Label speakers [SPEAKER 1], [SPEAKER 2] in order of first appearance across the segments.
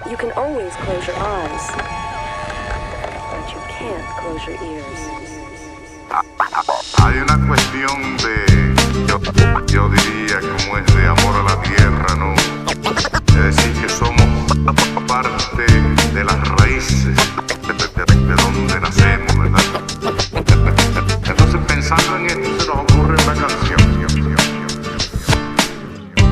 [SPEAKER 1] You can always close your eyes, but you can't close your ears.
[SPEAKER 2] Hay una cuestión yo diría como es de amor a la tierra, ¿no? Es decir, que somos parte de las raíces de donde nacemos, ¿verdad? Entonces pensando en esto se nos ocurre una canción.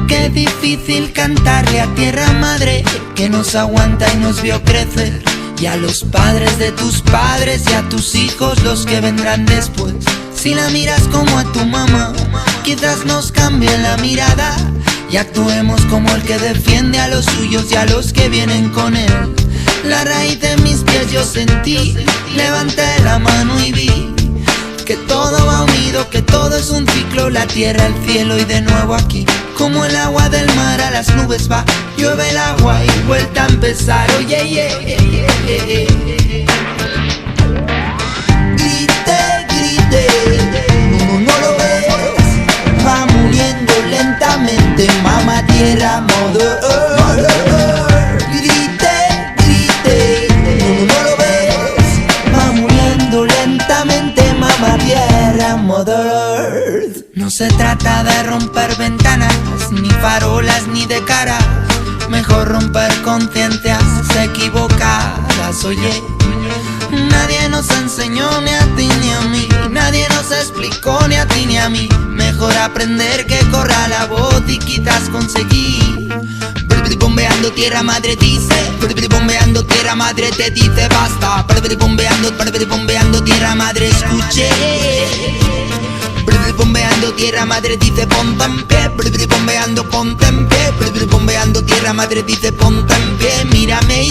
[SPEAKER 3] Qué difícil cantarle a tierra madre que nos aguanta y nos vio crecer, y a los padres de tus padres y a tus hijos los que vendrán después. Si la miras como a tu mamá, quizás nos cambie la mirada y actuemos como el que defiende a los suyos y a los que vienen con él. La raíz de mis pies yo sentí, levanté la mano y vi que todo va unido, que todo es un ciclo, la tierra, el cielo y de nuevo aquí. Como el agua del mar a las nubes va, llueve el agua y vuelta a empezar. Oye, grite, grite, no lo ves, va muriendo lentamente, mamá tierra, mother earth. Grite, grite, no lo ves, va muriendo lentamente, mamá tierra, mother earth. No se trata de romper ventanas, ni farolas, ni de cara. Mejor romper conciencias equivocadas. Oye, nadie nos enseñó ni a ti ni a mí, nadie nos explicó ni a ti ni a mí. Mejor aprender que corra la voz y quizás conseguir. Bombeando tierra madre dice, bombeando tierra madre te dice basta. Bombeando tierra madre escuché. Bombeando tierra madre dice ponte en pie, bombeando ponte en pie, bombeando tierra madre dice ponte en pie, mírame y